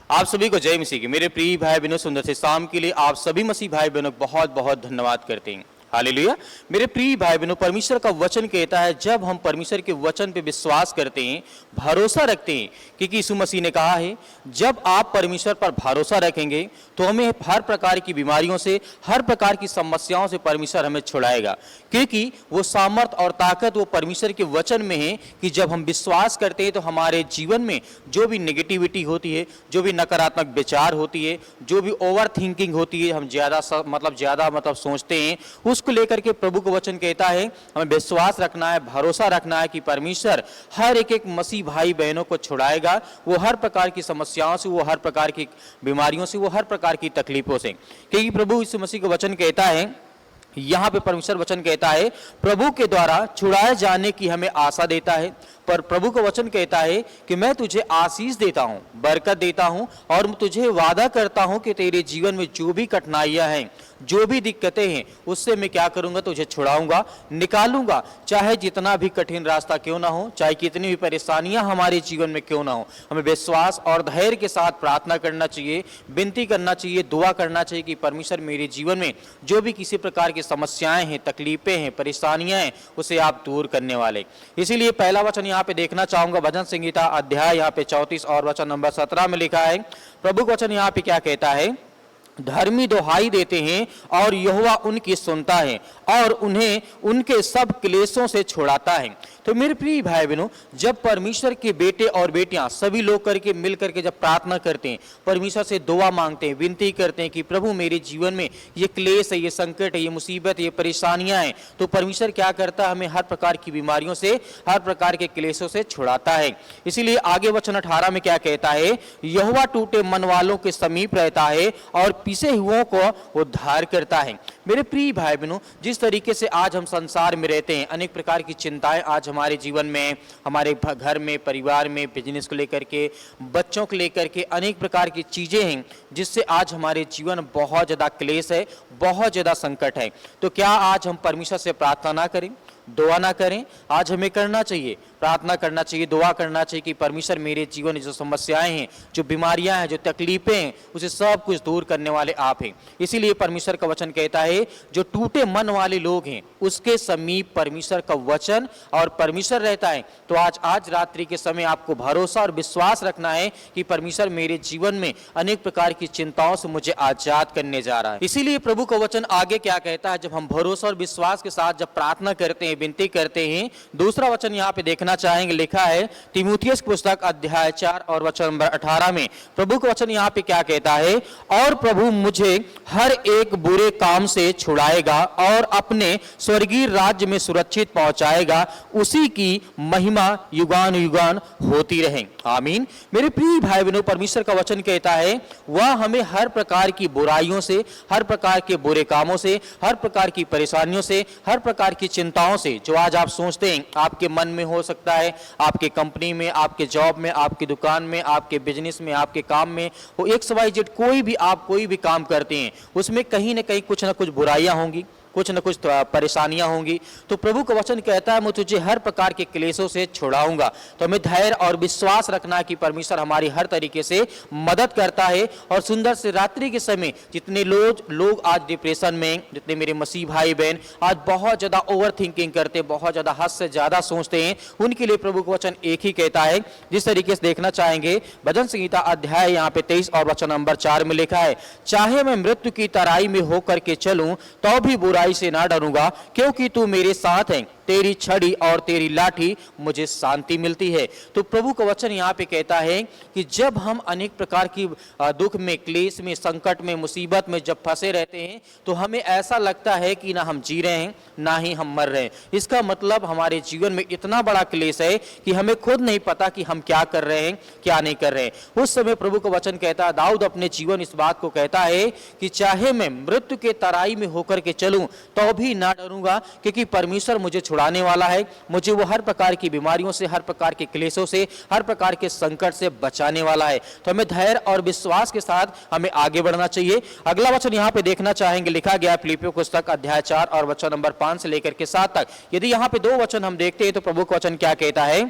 आप सभी को जय मसीह की। मेरे प्रिय भाई बहनों, सुंदर से शाम के लिए आप सभी मसीह भाई बहनों को बहुत बहुत धन्यवाद करते हैं। हालेलुया। मेरे प्रिय भाई बहनों, परमेश्वर का वचन कहता है जब हम परमेश्वर के वचन पे विश्वास करते हैं, भरोसा रखते हैं, क्योंकि यीशु मसीह ने कहा है जब आप परमेश्वर पर भरोसा रखेंगे तो हमें हर प्रकार की बीमारियों से, हर प्रकार की समस्याओं से परमेश्वर हमें छुड़ाएगा, क्योंकि वो सामर्थ और ताकत वो परमेश्वर के वचन में है कि जब हम विश्वास करते हैं तो हमारे जीवन में जो भी नेगेटिविटी होती है, जो भी नकारात्मक विचार होती है, जो भी ओवर थिंकिंग होती है, हम ज़्यादा सोचते हैं, उसको लेकर के प्रभु का वचन कहता है हमें विश्वास रखना है, भरोसा रखना है कि परमेश्वर हर एक मसीह भाई बहनों को छुड़ाएगा, वो हर प्रकार की समस्याओं से, वो हर प्रकार की बीमारियों से, वो हर प्रकार की तकलीफों से। क्योंकि प्रभु यीशु मसीह का वचन कहता है, यहाँ पे परमेश्वर वचन कहता है प्रभु के द्वारा छुड़ाए जाने की हमें आशा देता है, पर प्रभु का वचन कहता है कि मैं तुझे आशीष देता हूँ, बरकत देता हूँ, और तुझे वादा करता हूँ कि तेरे जीवन में जो भी कठिनाइयाँ हैं, जो भी दिक्कतें हैं, उससे मैं क्या करूँगा, तुझे छुड़ाऊंगा, निकालूंगा। चाहे जितना भी कठिन रास्ता क्यों ना हो, चाहे कितनी भी परेशानियां हमारे जीवन में क्यों ना हो, हमें विश्वास और धैर्य के साथ प्रार्थना करना चाहिए, विनती करना चाहिए, दुआ करना चाहिए कि परमेश्वर मेरे जीवन में जो भी किसी प्रकार की समस्याएं हैं, तकलीफें हैं, परेशानियां हैं, उसे आप दूर करने वाले। इसीलिए पहला वचन यहाँ पे देखना चाहूंगा, भजन संहिता अध्याय यहाँ पे 34 और वचन नंबर 17 में लिखा है। प्रभु का वचन यहाँ पे क्या कहता है, धर्मी दुहाई देते हैं और यहोवा उनकी सुनता है और उन्हें उनके सब क्लेशों से छुड़ाता है। तो मेरे प्रिय भाई बहनों, जब परमेश्वर के बेटे और बेटियां सभी लोग करके मिल करके जब प्रार्थना करते हैं, परमेश्वर से दुआ मांगते हैं, विनती करते हैं कि प्रभु मेरे जीवन में ये क्लेश है, ये संकट है, ये मुसीबत, ये परेशानियां हैं, तो परमेश्वर क्या करता है, हमें हर प्रकार की बीमारियों से, हर प्रकार के क्लेशों से छुड़ाता है। इसीलिए आगे वचन 18 में क्या कहता है, यहोवा टूटे मन वालों के समीप रहता है और पिसे हुओं को उद्धार करता है। मेरे प्रिय भाई बहनों, जिस तरीके से आज हम संसार में रहते हैं, अनेक प्रकार की चिंताएं आज हमारे जीवन में, हमारे घर में, परिवार में, बिजनेस को लेकर के, बच्चों को लेकर के अनेक प्रकार की चीजें हैं जिससे आज हमारे जीवन बहुत ज्यादा क्लेश है, बहुत ज्यादा संकट है। तो क्या आज हम परमेश्वर से प्रार्थना ना करें, दुआ ना करें? आज हमें करना चाहिए, प्रार्थना करना चाहिए, दुआ करना चाहिए कि परमेश्वर मेरे जीवन में जो समस्याएं हैं, जो बीमारियां हैं, जो तकलीफें हैं, उसे सब कुछ दूर करने वाले आप हैं। इसीलिए परमेश्वर का वचन कहता है जो टूटे मन वाले लोग हैं उसके समीप परमेश्वर का वचन और परमेश्वर रहता है। तो आज रात्रि के समय आपको भरोसा और विश्वास रखना है कि परमेश्वर मेरे जीवन में अनेक प्रकार की चिंताओं से मुझे आजाद करने जा रहा है। इसीलिए प्रभु का वचन आगे क्या कहता है, जब हम भरोसा और विश्वास के साथ जब प्रार्थना करते हैं, विनती करते हैं, दूसरा वचन यहाँ पे देखना चाहेंगे, लिखा है तीमुथियुस की पुस्तक अध्याय 4 और वचन नंबर 18 में प्रभु का वचन यहाँ पे क्या कहता है, और प्रभु मुझे हर एक बुरे काम से छुड़ाएगा और अपने स्वर्गीय राज्य में सुरक्षित पहुंचाएगा, उसी की महिमा युगान युगान होती रहे। आमीन। मेरे प्रिय भाई बहनों, परमेश्वर का वचन कहता है वह हमें हर प्रकार की बुराइयों से, हर प्रकार के बुरे कामों से, हर प्रकार की परेशानियों से, हर प्रकार की चिंताओं से, जो आज आप सोचते हैं आपके मन में हो सकता है, आपके कंपनी में, आपके जॉब में, आपकी दुकान में, आपके बिजनेस में, आपके काम में, वो XYZ कोई भी काम करते हैं, उसमें कहीं ना कहीं कुछ ना कुछ बुराइयां होंगी, कुछ न कुछ परेशानियां होंगी। तो प्रभु का वचन कहता है मैं तुझे हर प्रकार के क्लेशों से छुड़ाऊंगा। तो हमें धैर्य और विश्वास रखना है कि परमेश्वर हमारी हर तरीके से मदद करता है। और सुंदर से रात्रि के समय जितने लोग आज डिप्रेशन में, जितने मेरे मसीह भाई बहन आज बहुत ज्यादा ओवर थिंकिंग करते, बहुत ज्यादा हद से ज्यादा सोचते हैं, उनके लिए प्रभु का वचन एक ही कहता है, जिस तरीके से देखना चाहेंगे भजन संहिता अध्याय यहाँ पे 23 और वचन नंबर 4 में लिखा है, चाहे मैं मृत्यु की तराई में होकर के चलूं तो भी बुराई से ना डरूंगा, क्योंकि तू मेरे साथ है, तेरी छड़ी और तेरी लाठी मुझे शांति मिलती है। तो प्रभु का वचन यहाँ पे कहता है कि जब हम अनेक प्रकार की दुख में, क्लेश में, संकट में, मुसीबत में जब फंसे रहते हैं तो हमें ऐसा लगता है कि ना हम जी रहे हैं ना ही हम मर रहे हैं। इसका मतलब हमारे जीवन में इतना बड़ा क्लेश है कि हमें खुद नहीं पता कि हम क्या कर रहे हैं, क्या नहीं कर रहे हैं। उस समय प्रभु का वचन कहता है, दाऊद अपने जीवन इस बात को कहता है कि चाहे मैं मृत्यु के तराई में होकर के चलूं तो भी ना डरूंगा, क्योंकि परमेश्वर मुझे छुड़ाने वाला है, मुझे वो हर प्रकार की बीमारियों से, हर प्रकार के क्लेशों से, हर प्रकार के संकट से बचाने वाला है। तो हमें धैर्य और विश्वास के साथ हमें आगे बढ़ना चाहिए। अगला वचन यहाँ पे देखना चाहेंगे, लिखा गया फिलिप्पियों की पुस्तक अध्याय 4 और वचन नंबर 5 से लेकर के 7 तक। यदि यहाँ पे 2 वचन हम देखते हैं तो प्रभु का वचन क्या कहता है,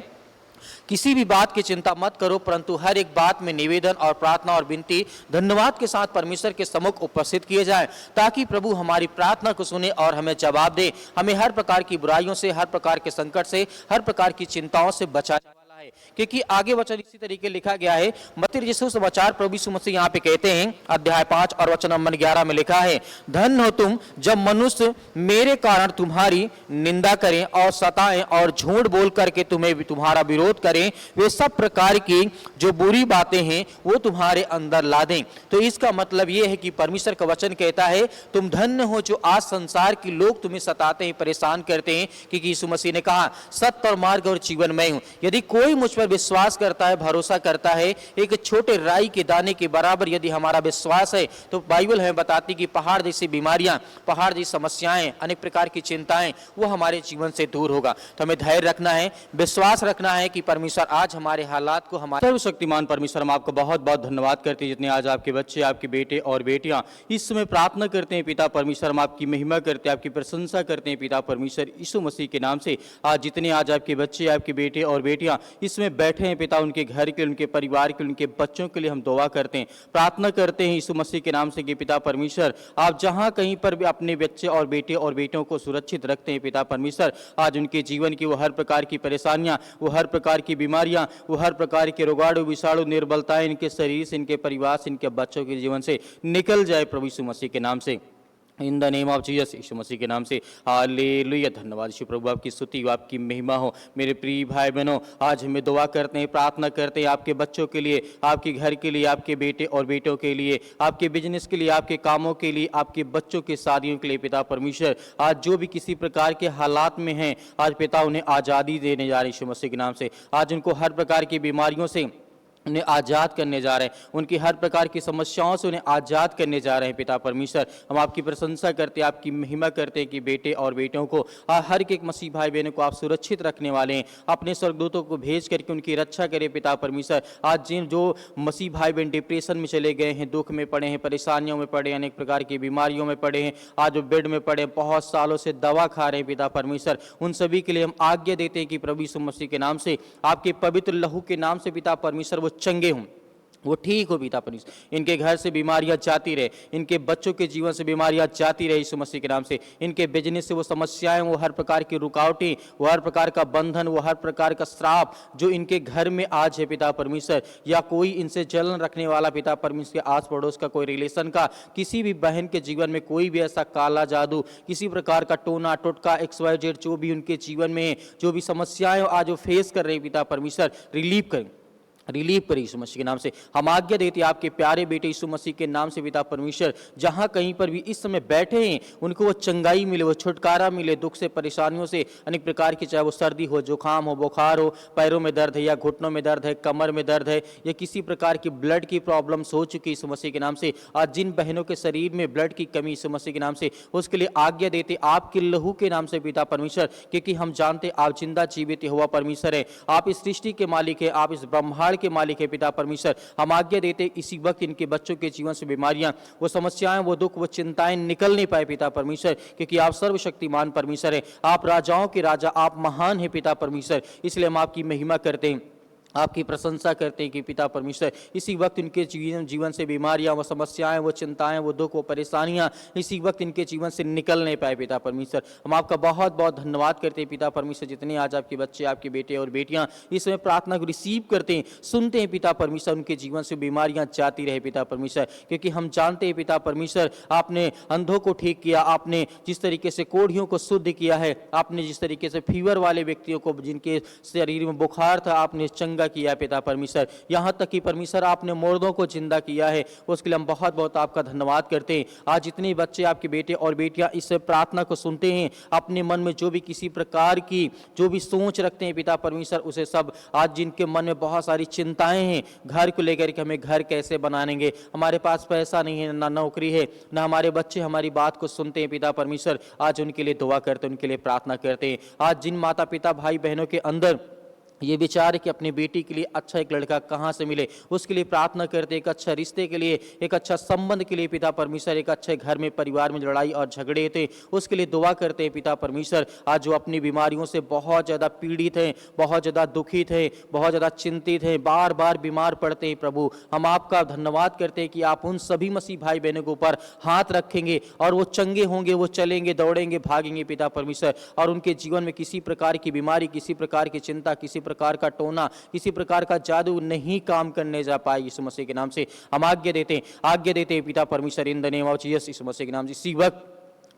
किसी भी बात की चिंता मत करो, परंतु हर एक बात में निवेदन और प्रार्थना और विनती धन्यवाद के साथ परमेश्वर के सम्मुख उपस्थित किए जाए, ताकि प्रभु हमारी प्रार्थना को सुने और हमें जवाब दे, हमें हर प्रकार की बुराइयों से, हर प्रकार के संकट से, हर प्रकार की चिंताओं से बचाए वाला है। क्योंकि आगे वचन इसी तरीके लिखा गया है, मत्ती रचित सुसमाचार प्रभु यीशु मसीह यहाँ पे कहते हैं, अध्याय 5 और वचन नंबर 11 में लिखा है, धन्य हो तुम जब मनुष्य मेरे कारण तुम्हारी निंदा करें और सताएं और झूठ बोल करके तुम्हें तुम्हारा विरोध करें, वे सब प्रकार की जो बुरी बातें हैं वो तुम्हारे अंदर ला दें। तो इसका मतलब ये है कि परमेश्वर का वचन कहता है, तुम धन्य हो जो आज संसार के लोग तुम्हें सताते हैं, परेशान करते हैं, क्योंकि यीशु मसीह ने कहा सत्य और मार्ग और जीवन मैं हूं। यदि कोई मुझ पर विश्वास करता है, भरोसा करता है, एक छोटे राई के दाने के बराबर यदि हमारा विश्वास है, तो बाइबल हमें बताती कि पहाड़ जैसी बीमारियां, पहाड़ जैसी समस्याएं, अनेक प्रकार की चिंताएं वो हमारे जीवन से दूर होगा। तो हमें धैर्य रखना है, विश्वास रखना है कि परमेश्वर आज हमारे हालात को, हमारे सर्वशक्तिमान परमेश्वर हम आपका बहुत बहुत धन्यवाद करते हैं, जितने आज आपके बच्चे, आपके बेटे और बेटियां इस समय प्रार्थना करते हैं पिता परमेश्वर, हम आपकी महिमा करते हैं, आपकी प्रशंसा करते हैं पिता परमेश्वर यीशु मसीह के नाम से। आज जितने आज आपके बच्चे, आपके बेटे और बेटियां इसमें बैठे हैं पिता, उनके घर के, उनके परिवार के, उनके बच्चों के लिए हम दुआ करते हैं, प्रार्थना करते हैं यीशु मसीह के नाम से कि पिता परमेश्वर आप जहां कहीं पर भी अपने बच्चे और बेटे और बेटियों को सुरक्षित रखते हैं पिता परमेश्वर, आज उनके जीवन की वो हर प्रकार की परेशानियां, वो हर प्रकार की बीमारियां, वो हर प्रकार के रोगाणु विषाणु निर्बलताएं इनके शरीर से, इनके परिवार से, इनके बच्चों के जीवन से निकल जाए प्रभु यीशु मसीह के नाम से, in the name of Jesus, यीशु मसीह के नाम से। हालेलुया, धन्यवाद यीशु प्रभु, आपकी स्तुति, आपकी महिमा हो। मेरे प्रिय भाई बहनों, आज हमें दुआ करते हैं, प्रार्थना करते हैं आपके बच्चों के लिए, आपके घर के लिए, आपके बेटे और बेटों के लिए, आपके बिजनेस के लिए, आपके कामों के लिए, आपके बच्चों के शादियों के लिए पिता परमेश्वर। आज जो भी किसी प्रकार के हालात में हैं, आज पिता उन्हें आज़ादी देने जा रहे हैं यीशु मसीह के नाम से। आज उनको हर प्रकार की बीमारियों से उन्हें आज़ाद करने जा रहे हैं, उनकी हर प्रकार की समस्याओं से उन्हें आज़ाद करने जा रहे हैं पिता परमेश्वर। हम आपकी प्रशंसा करते हैं, आपकी महिमा करते हैं कि बेटे और बेटियों को, हर एक मसीह भाई बहनों को आप सुरक्षित रखने वाले हैं, अपने स्वर्गदूतों को भेज करके उनकी रक्षा करें पिता परमेश्वर। आज जिन जो मसीह भाई बहन डिप्रेशन में चले गए हैं, दुख में पड़े हैं, परेशानियों में पड़े हैं, अनेक प्रकार की बीमारियों में पड़े हैं, आज वो बेड में पड़े हैं, बहुत सालों से दवा खा रहे हैं पिता परमेश्वर, उन सभी के लिए हम आज्ञा देते हैं कि प्रभु यीशु मसीह के नाम से, आपके पवित्र लहू के नाम से पिता परमेश्वर वो चंगे हों, वो ठीक हो पिता परमेश्वर। इनके घर से बीमारियां जाती रहे, इनके बच्चों के जीवन से बीमारियां जाती रहे यीशु मसीह के नाम से। इनके बिजनेस से वो समस्याएं, वो हर प्रकार की रुकावटें, वो हर प्रकार का बंधन, वो हर प्रकार का श्राप जो इनके घर में आज है पिता परमेश्वर, या कोई इनसे जलन रखने वाला पिता परमेश्वर के आस पड़ोस का, कोई रिलेशन का, किसी भी बहन के जीवन में कोई भी ऐसा काला जादू, किसी प्रकार का टोना टोटका XYZ जो भी उनके जीवन में है, जो भी समस्याएं आज वो फेस कर रहे हैं पिता परमेश्वर, रिलीव करें यीशु मसीह के नाम से। हम आज्ञा देते हैं आपके प्यारे बेटे यीशु मसीह के नाम से पिता परमेश्वर, जहां कहीं पर भी इस समय बैठे हैं उनको वो चंगाई मिले, वो छुटकारा मिले दुख से, परेशानियों से, अनेक प्रकार की, चाहे वो सर्दी हो, जुकाम हो, बुखार हो, पैरों में दर्द है या घुटनों में दर्द है, कमर में दर्द है, या किसी प्रकार की ब्लड की प्रॉब्लम्स हो चुकी यीशु मसीह के नाम से। आज जिन बहनों के शरीर में ब्लड की कमी यीशु मसीह के नाम से, उसके लिए आज्ञा देते आपके लहू के नाम से पिता परमेश्वर, क्योंकि हम जानते आप जिंदा जीवित हुआ परमेश्वर है, आप इस सृष्टि के मालिक है, आप इस ब्रह्मांड के मालिक है पिता परमेश्वर। हम आज्ञा देते इसी वक्त इनके बच्चों के जीवन से बीमारियां, वो समस्याएं, वो दुख, वो चिंताएं निकल नहीं पाए पिता परमेश्वर, क्योंकि आप सर्वशक्तिमान परमेश्वर है, आप राजाओं के राजा, आप महान है पिता परमेश्वर। इसलिए हम आपकी महिमा करते हैं, आपकी प्रशंसा करते हैं कि पिता परमेश्वर इसी वक्त इनके जीवन से बीमारियां, वो समस्याएं, वो चिंताएं, वो दुख, वो परेशानियां इसी वक्त इनके जीवन से निकल नहीं पाए पिता परमेश्वर। हम आपका बहुत बहुत धन्यवाद करते हैं पिता परमेश्वर, जितने आज आपके बच्चे, आपके बेटे और बेटियां इस समय प्रार्थना को रिसीव करते हैं, सुनते हैं पिता परमेश्वर, उनके जीवन से बीमारियां जाती रहे पिता परमेश्वर, क्योंकि हम जानते हैं पिता परमेश्वर आपने अंधों को ठीक किया, आपने जिस तरीके से कोढ़ियों को शुद्ध किया है, आपने जिस तरीके से फीवर वाले व्यक्तियों को, जिनके शरीर में बुखार था, आपने चंगा किया पिता परमेश्वर, यहां तक कि परमेश्वर आपने मुर्दों को जिंदा किया है, उसके लिए हम बहुत बहुत आपका धन्यवाद करते हैं। आज जितने बच्चे, आपके बेटे और बेटियां इस प्रार्थना को सुनते हैं, अपने मन में जो भी किसी प्रकार की जो भी सोच रखते हैं पिता परमेश्वर, उसे सब आज जिनके मन में बहुत सारी चिंताएं हैं, घर को लेकर के, हमें घर कैसे बनाएंगे, हमारे पास पैसा नहीं है, ना नौकरी है, ना हमारे बच्चे हमारी बात को सुनते हैं पिता परमेश्वर, आज उनके लिए दुआ करते हैं, उनके लिए प्रार्थना करते हैं। आज जिन माता पिता भाई बहनों के अंदर ये विचार है कि अपनी बेटी के लिए अच्छा एक लड़का कहाँ से मिले, उसके लिए प्रार्थना करते, एक अच्छा रिश्ते के लिए, एक अच्छा संबंध के लिए पिता परमेश्वर, एक अच्छे घर में परिवार में लड़ाई और झगड़े थे उसके लिए दुआ करते हैं पिता परमेश्वर। आज जो अपनी बीमारियों से बहुत ज़्यादा पीड़ित हैं, बहुत ज़्यादा दुखित हैं, बहुत ज़्यादा चिंतित हैं, बार बार बीमार पड़ते हैं, प्रभु हम आपका धन्यवाद करते हैं कि आप उन सभी मसीह भाई बहनों के ऊपर हाथ रखेंगे और वो चंगे होंगे, वो चलेंगे, दौड़ेंगे, भागेंगे पिता परमेश्वर, और उनके जीवन में किसी प्रकार की बीमारी, किसी प्रकार की चिंता, किसी प्रकार का टोना, किसी प्रकार का जादू नहीं काम करने जा पाए। यीशु मसीह के नाम से हम आज्ञा देते हैं पिता परमेश्वर, in the name of Jesus. यीशु मसीह के नाम से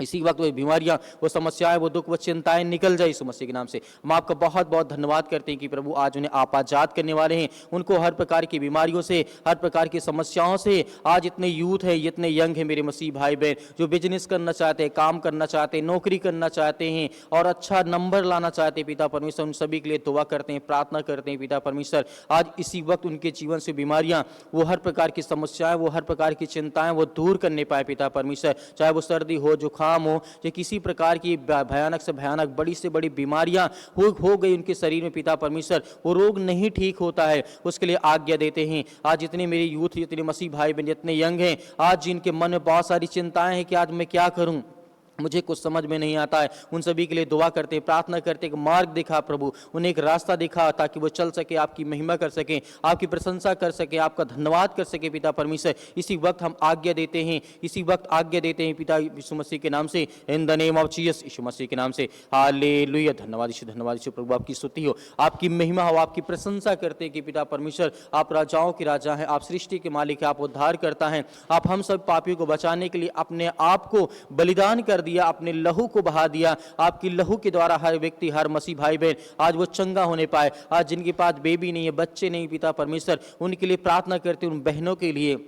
इसी वक्त वो बीमारियां, वो समस्याएं, वो दुख, वो चिंताएं निकल जाए यीशु मसीह के नाम से। हम आपका बहुत बहुत धन्यवाद करते हैं कि प्रभु आज उन्हें आप आजाद करने वाले हैं, उनको हर प्रकार की बीमारियों से, हर प्रकार की समस्याओं से। आज इतने यूथ है, इतने यंग है मेरे मसीह भाई बहन जो बिजनेस करना चाहते हैं, काम करना चाहते हैं, नौकरी करना चाहते हैं और अच्छा नंबर लाना चाहते हैं पिता परमेश्वर, उन सभी के लिए दुआ करते हैं, प्रार्थना करते हैं पिता परमेश्वर। आज इसी वक्त उनके जीवन से बीमारियां, वो हर प्रकार की समस्याएं, वो हर प्रकार की चिंताएं वो दूर करने पाए पिता परमेश्वर। चाहे वो सर्दी हो, जुकाम हो, या किसी प्रकार की भयानक से भयानक, बड़ी से बड़ी बीमारियां हो गई उनके शरीर में पिता परमेश्वर, वो रोग नहीं ठीक होता है, उसके लिए आज्ञा देते हैं। आज जितने मेरे यूथ, जितने मसीह भाई बहन, जितने यंग हैं, आज जिनके मन में बहुत सारी चिंताएं हैं कि आज मैं क्या करूं, मुझे कुछ समझ में नहीं आता है, उन सभी के लिए दुआ करते, प्रार्थना करते, एक मार्ग दिखा प्रभु, उन्हें एक रास्ता दिखा ताकि वो चल सके, आपकी महिमा कर सके, आपकी प्रशंसा कर सके, आपका धन्यवाद कर सके पिता परमेश्वर। इसी वक्त हम आज्ञा देते हैं, इसी वक्त आज्ञा देते हैं पिता यीशु मसीह के नाम से, in the name of Jesus, यीशु मसीह के नाम से। हालेलुया, धन्यवाद यीशु, धन्यवाद यीशु प्रभु, आपकी स्तुति हो, आपकी महिमा हो, आपकी प्रशंसा करते हैं कि पिता परमेश्वर आप राजाओं के राजा हैं, आप सृष्टि के मालिक हैं, आप उद्धार करता हैं, आप हम सब पापियों को बचाने के लिए अपने आप को बलिदान कर दिया, अपने लहू को बहा दिया। आपकी लहू के द्वारा हर व्यक्ति, हर मसीह भाई बहन आज वो चंगा होने पाए। आज जिनके पास बेबी नहीं है, बच्चे नहीं पिता परमेश्वर, उनके लिए प्रार्थना करते, उन बहनों के लिए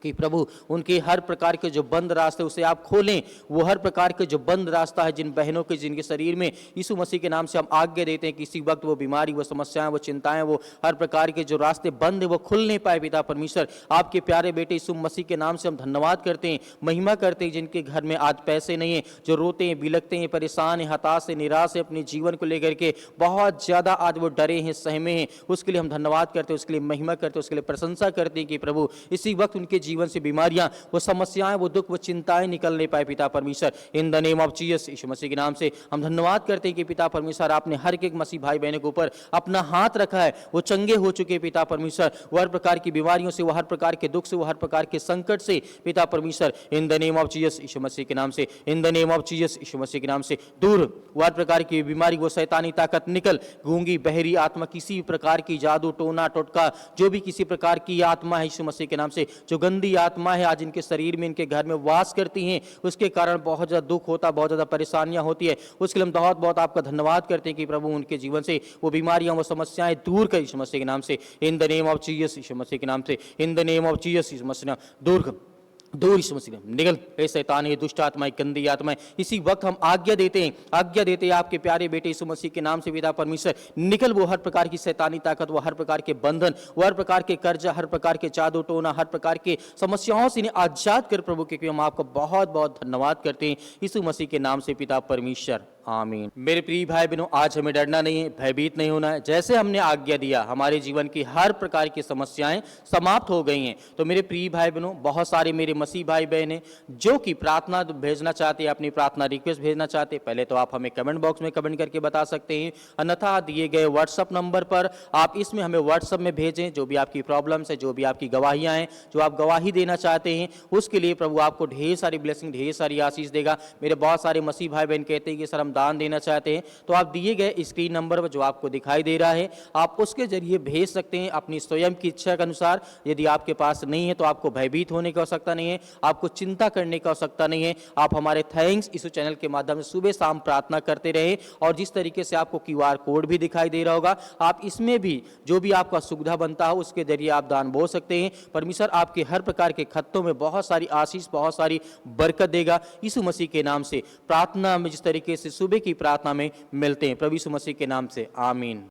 कि प्रभु उनके हर प्रकार के जो बंद रास्ते उसे आप खोलें, वो हर प्रकार के जो बंद रास्ता है जिन बहनों के, जिनके शरीर में, यीशु मसीह के नाम से हम आज्ञा देते हैं कि इसी वक्त वो बीमारी, वो समस्याएं, वो चिंताएं, वो हर प्रकार के जो रास्ते बंद है वो खुल नहीं पाए पिता परमेश्वर। आपके प्यारे बेटे यीशु मसीह के नाम से हम धन्यवाद करते हैं, महिमा करते हैं, जिनके घर में आज पैसे नहीं है, जो रोते हैं, बिलखते हैं, परेशान हैं, हताश है, निराश है, अपने जीवन को लेकर के बहुत ज्यादा आज वो डरे हैं, सहमे हैं, उसके लिए हम धन्यवाद करते हैं, उसके लिए महिमा करते हैं, उसके लिए प्रशंसा करते हैं कि प्रभु इसी वक्त उनके जीवन से बीमारियां, वो समस्याएं, वो दुख, वो चिंताएं निकल नहीं पाए पिता परमेश्वर। In the name of Jesus, यीशु मसीह के नाम से हम धन्यवाद करते हैं कि पिता परमेश्वर आपने हर एक मसीह भाई बहनों के ऊपर अपना हाथ रखा है, वो चंगे हो चुके पिता परमेश्वर, वो हर प्रकार की बीमारियों से, वो हर प्रकार के दुख से, वो हर प्रकार के संकट से पिता परमेश्वर, in the name of Jesus, यीशु मसीह के नाम से, in the name of Jesus, यीशु मसीह के नाम से दूर वो हर प्रकार की बीमारी, वो शैतानी ताकत निकल, गूंगी बहरी आत्मा, किसी प्रकार की जादू टोना टोटका, जो भी किसी प्रकार की आत्मा है यीशु मसीह के नाम से, जो गंदी आत्मा है आज इनके शरीर में, इनके घर में वास करती हैं, उसके कारण बहुत ज्यादा दुख होता, बहुत ज्यादा परेशानियां होती है, उसके लिए हम बहुत बहुत आपका धन्यवाद करते हैं कि प्रभु उनके जीवन से वो बीमारियां, वो समस्याएं दूर कर यीशु मसीह के नाम से, in the name of Jesus, यीशु मसीह के नाम से, in the name of Jesus, यीशु मसीह दूर कर, दूर यीशु मसीह निकल, ए शैतान, ये दुष्ट आत्माएं, गंदी आत्माएं, इसी वक्त हम आज्ञा देते हैं आपके प्यारे बेटे यीशु मसीह के नाम से पिता परमेश्वर, निकल वो हर प्रकार की शैतानी ताकत, वो हर प्रकार के बंधन, वो हर प्रकार के कर्जा, हर प्रकार के जादू टोना, हर प्रकार के समस्याओं से इन्हें आजाद कर प्रभु, क्योंकि हम आपको बहुत बहुत धन्यवाद करते हैं यीशु मसीह के नाम से पिता परमेश्वर, आमीन। मेरे प्रिय भाई बहनों, आज हमें डरना नहीं है, भयभीत नहीं होना है। जैसे हमने आज्ञा दिया, हमारे जीवन की हर प्रकार की समस्याएं समाप्त हो गई हैं। तो मेरे प्रिय भाई बहनों, बहुत सारे मेरे मसीह भाई बहन हैं जो कि प्रार्थना भेजना चाहते हैं, अपनी प्रार्थना रिक्वेस्ट भेजना चाहते हैं। पहले तो आप हमें कमेंट बॉक्स में कमेंट करके बता सकते हैं, अन्यथा दिए गए व्हाट्सएप नंबर पर आप इसमें हमें व्हाट्सएप में भेजें जो भी आपकी प्रॉब्लम्स है, जो भी आपकी गवाहियां हैं, जो आप गवाही देना चाहते हैं, उसके लिए प्रभु आपको ढेर सारी ब्लेसिंग, ढेर सारी आशीष देगा। मेरे बहुत सारे मसीह भाई बहन कहते हैं कि सर हम दान देना चाहते हैं, तो आप दिए गए स्क्रीन नंबर पर जो आपको दिखाई दे रहा है, आप उसके जरिए भेज सकते हैं अपनी स्वयं की इच्छा के अनुसार। यदि आपके पास नहीं है तो आपको भयभीत होने की आवश्यकता नहीं है, आपको चिंता करने की आवश्यकता नहीं है। आप हमारे थैंक्स इस चैनल के माध्यम से सुबह शाम प्रार्थना करते रहे, और जिस तरीके से आपको QR कोड भी दिखाई दे रहा होगा, आप इसमें भी जो भी आपका सुविधा बनता हो उसके जरिए आप दान बोल सकते हैं। परमेश्वर आपके हर प्रकार के खत्तों में बहुत सारी आशीष, बहुत सारी बरकत देगा यीशु मसीह के नाम से। प्रार्थना में जिस तरीके से सुबह की प्रार्थना में मिलते हैं, प्रभु यीशु मसीह के नाम से, आमीन।